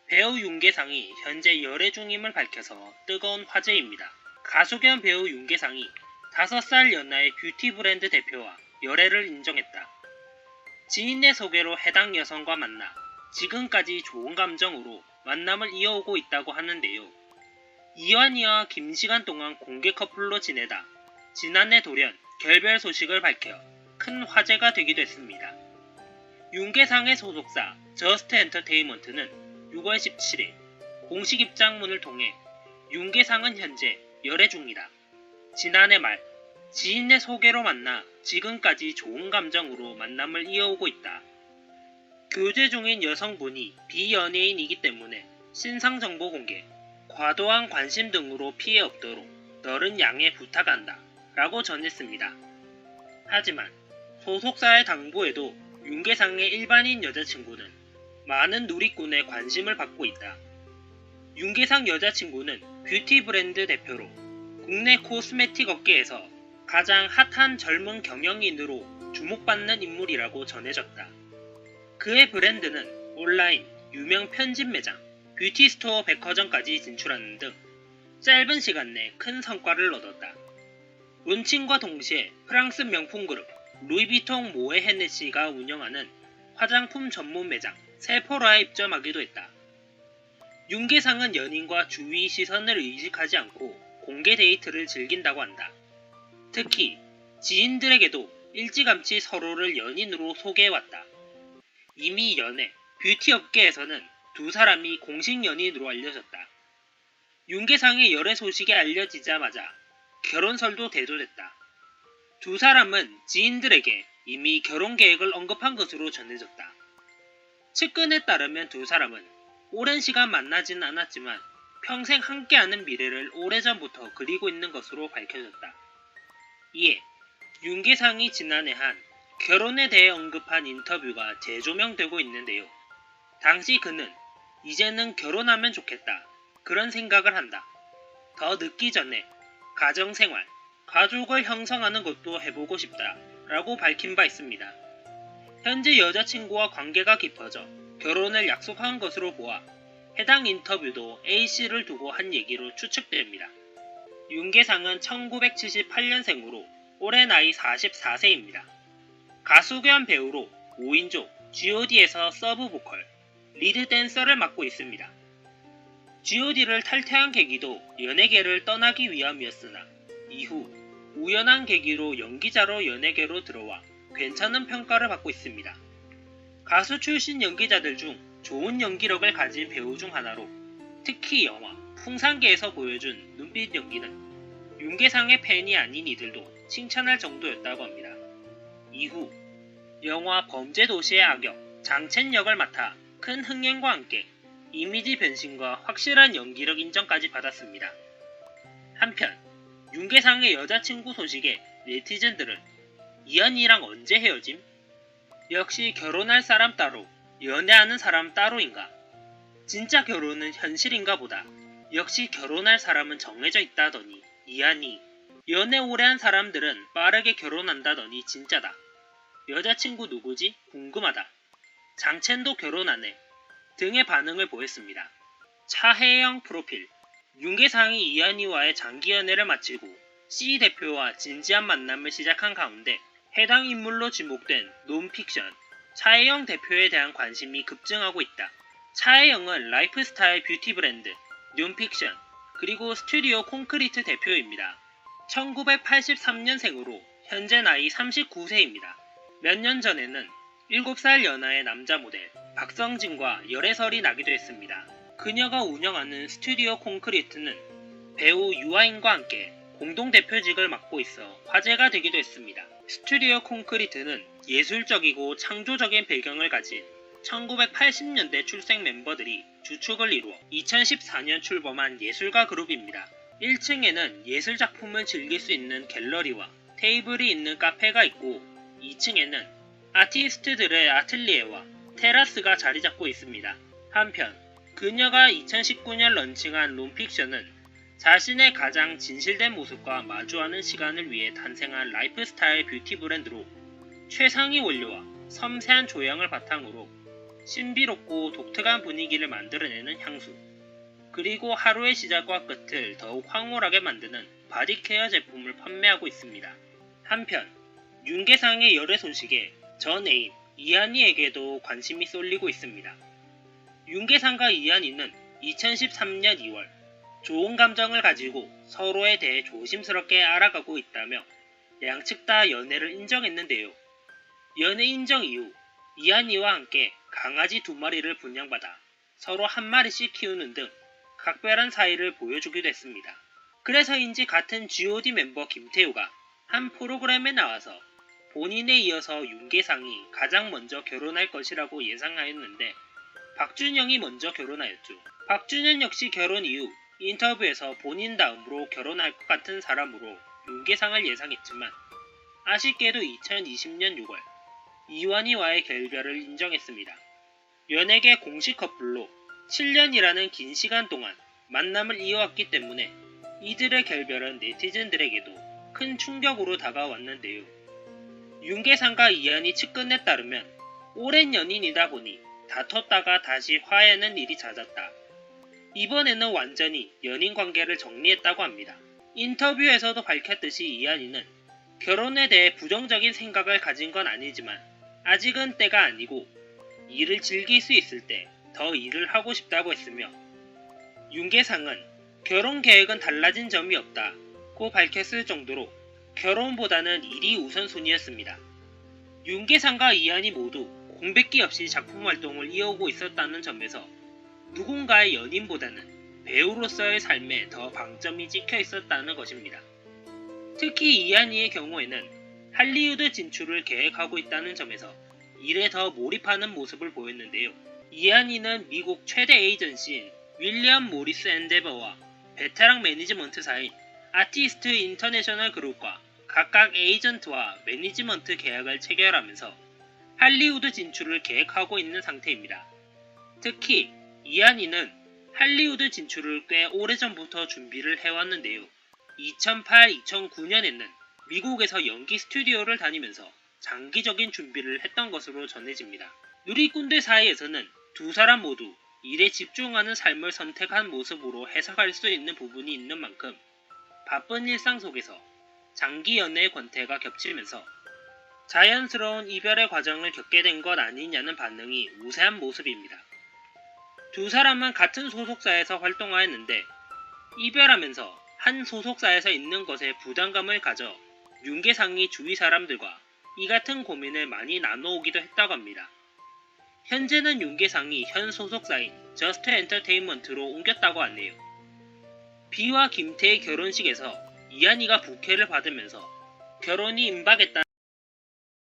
배우 윤계상이 현재 열애 중임을 밝혀서 뜨거운 화제입니다. 가수 겸 배우 윤계상이 5살 연하의 뷰티 브랜드 대표와 열애를 인정했다. 지인의 소개로 해당 여성과 만나 지금까지 좋은 감정으로 만남을 이어오고 있다고 하는데요. 이완희와 김시간 동안 공개 커플로 지내다 지난해 돌연 결별 소식을 밝혀 큰 화제가 되기도 했습니다. 윤계상의 소속사 저스트 엔터테인먼트는 6월 17일 공식 입장문을 통해 윤계상은 현재 열애 중이다. 지난해 말 지인의 소개로 만나 지금까지 좋은 감정으로 만남을 이어오고 있다. 교제 중인 여성분이 비연예인이기 때문에 신상 정보 공개, 과도한 관심 등으로 피해 없도록 너른 양해 부탁한다 라고 전했습니다. 하지만 소속사의 당부에도 윤계상의 일반인 여자친구는 많은 누리꾼의 관심을 받고 있다. 윤계상 여자친구는 뷰티 브랜드 대표로 국내 코스메틱 업계에서 가장 핫한 젊은 경영인으로 주목받는 인물이라고 전해졌다. 그의 브랜드는 온라인, 유명 편집 매장, 뷰티 스토어 백화점까지 진출하는 등 짧은 시간 내 큰 성과를 얻었다. 론칭과 동시에 프랑스 명품 그룹 루이비통 모에 헤네시가 운영하는 화장품 전문 매장 세포라에 입점하기도 했다. 윤계상은 연인과 주위 시선을 의식하지 않고 공개 데이트를 즐긴다고 한다. 특히 지인들에게도 일찌감치 서로를 연인으로 소개해왔다. 이미 연애, 뷰티 업계에서는 두 사람이 공식 연인으로 알려졌다. 윤계상의 열애 소식이 알려지자마자 결혼설도 대두됐다. 두 사람은 지인들에게 이미 결혼 계획을 언급한 것으로 전해졌다. 측근에 따르면 두 사람은 오랜 시간 만나지는 않았지만 평생 함께하는 미래를 오래전부터 그리고 있는 것으로 밝혀졌다. 이에 윤계상이 지난해 한 결혼에 대해 언급한 인터뷰가 재조명되고 있는데요. 당시 그는 이제는 결혼하면 좋겠다 그런 생각을 한다. 더 늦기 전에 가정생활, 가족을 형성하는 것도 해보고 싶다 라고 밝힌 바 있습니다. 현재 여자친구와 관계가 깊어져 결혼을 약속한 것으로 보아 해당 인터뷰도 A씨를 두고 한 얘기로 추측됩니다. 윤계상은 1978년생으로 올해 나이 44세입니다. 가수 겸 배우로 5인조 G.O.D에서 서브 보컬, 리드 댄서를 맡고 있습니다. G.O.D를 탈퇴한 계기도 연예계를 떠나기 위함이었으나 이후 우연한 계기로 연기자로 연예계로 들어와 괜찮은 평가를 받고 있습니다. 가수 출신 연기자들 중 좋은 연기력을 가진 배우 중 하나로 특히 영화 풍산계에서 보여준 눈빛 연기는 윤계상의 팬이 아닌 이들도 칭찬할 정도였다고 합니다. 이후 영화 범죄도시의 악역 장첸 역을 맡아 큰 흥행과 함께 이미지 변신과 확실한 연기력 인정까지 받았습니다. 한편 윤계상의 여자친구 소식에 네티즌들은 이한이랑 언제 헤어짐? 역시 결혼할 사람 따로, 연애하는 사람 따로인가? 진짜 결혼은 현실인가 보다. 역시 결혼할 사람은 정해져 있다더니 이한이, 연애 오래 한 사람들은 빠르게 결혼한다더니 진짜다. 여자친구 누구지? 궁금하다. 장첸도 결혼하네. 등의 반응을 보였습니다. 차혜영 프로필 윤계상이 이한이와의 장기 연애를 마치고 C 대표와 진지한 만남을 시작한 가운데 해당 인물로 지목된 논픽션 차혜영 대표에 대한 관심이 급증하고 있다. 차혜영은 라이프스타일 뷰티 브랜드 논픽션 그리고 스튜디오 콘크리트 대표입니다. 1983년생으로 현재 나이 39세입니다. 몇 년 전에는 7살 연하의 남자 모델 박성진과 열애설이 나기도 했습니다. 그녀가 운영하는 스튜디오 콘크리트는 배우 유아인과 함께 공동대표직을 맡고 있어 화제가 되기도 했습니다. 스튜디오 콘크리트는 예술적이고 창조적인 배경을 가진 1980년대 출생 멤버들이 주축을 이루어 2014년 출범한 예술가 그룹입니다. 1층에는 예술작품을 즐길 수 있는 갤러리와 테이블이 있는 카페가 있고 2층에는 아티스트들의 아틀리에와 테라스가 자리 잡고 있습니다. 한편 그녀가 2019년 런칭한 논픽션은 자신의 가장 진실된 모습과 마주하는 시간을 위해 탄생한 라이프스타일 뷰티 브랜드로 최상위 원료와 섬세한 조형을 바탕으로 신비롭고 독특한 분위기를 만들어내는 향수, 그리고 하루의 시작과 끝을 더욱 황홀하게 만드는 바디케어 제품을 판매하고 있습니다. 한편 윤계상의 열애 소식에 전 애인 이한이에게도 관심이 쏠리고 있습니다. 윤계상과 이한이는 2013년 2월 좋은 감정을 가지고 서로에 대해 조심스럽게 알아가고 있다며 양측 다 연애를 인정했는데요. 연애 인정 이후 이한이와 함께 강아지 2마리를 분양받아 서로 1마리씩 키우는 등 각별한 사이를 보여주기도 했습니다. 그래서인지 같은 GOD 멤버 김태우가 한 프로그램에 나와서 본인에 이어서 윤계상이 가장 먼저 결혼할 것이라고 예상하였는데 박준영이 먼저 결혼하였죠. 박준영 역시 결혼 이후 인터뷰에서 본인 다음으로 결혼할 것 같은 사람으로 윤계상을 예상했지만 아쉽게도 2020년 6월 이완희와의 결별을 인정했습니다. 연예계 공식 커플로 7년이라는 긴 시간 동안 만남을 이어왔기 때문에 이들의 결별은 네티즌들에게도 큰 충격으로 다가왔는데요. 윤계상과 이한이 측근에 따르면 오랜 연인이다 보니 다퉜다가 다시 화해하는 일이 잦았다. 이번에는 완전히 연인 관계를 정리했다고 합니다. 인터뷰에서도 밝혔듯이 이한이는 결혼에 대해 부정적인 생각을 가진 건 아니지만 아직은 때가 아니고 일을 즐길 수 있을 때 더 일을 하고 싶다고 했으며 윤계상은 결혼 계획은 달라진 점이 없다고 밝혔을 정도로 결혼보다는 일이 우선순위였습니다. 윤계상과 이한이 모두 공백기 없이 작품 활동을 이어오고 있었다는 점에서 누군가의 연인보다는 배우로서의 삶에 더 방점이 찍혀 있었다는 것입니다. 특히 이한이의 경우에는 할리우드 진출을 계획하고 있다는 점에서 일에 더 몰입하는 모습을 보였는데요. 이한이는 미국 최대 에이전시인 윌리엄 모리스 엔데버와 베테랑 매니지먼트사인 아티스트 인터내셔널 그룹과 각각 에이전트와 매니지먼트 계약을 체결하면서 할리우드 진출을 계획하고 있는 상태입니다. 특히 이한이는 할리우드 진출을 꽤 오래전부터 준비를 해왔는데요. 2008-2009년에는 미국에서 연기 스튜디오를 다니면서 장기적인 준비를 했던 것으로 전해집니다. 누리꾼들 사이에서는 두 사람 모두 일에 집중하는 삶을 선택한 모습으로 해석할 수 있는 부분이 있는 만큼 바쁜 일상 속에서 장기 연애의 권태가 겹치면서 자연스러운 이별의 과정을 겪게 된 것 아니냐는 반응이 우세한 모습입니다. 두 사람은 같은 소속사에서 활동하였는데 이별하면서 한 소속사에서 있는 것에 부담감을 가져 윤계상이 주위 사람들과 이 같은 고민을 많이 나눠오기도 했다고 합니다. 현재는 윤계상이 현 소속사인 저스트 엔터테인먼트로 옮겼다고 하네요. 비와 김태의 결혼식에서 이한이가 부케를 받으면서 결혼이 임박했다.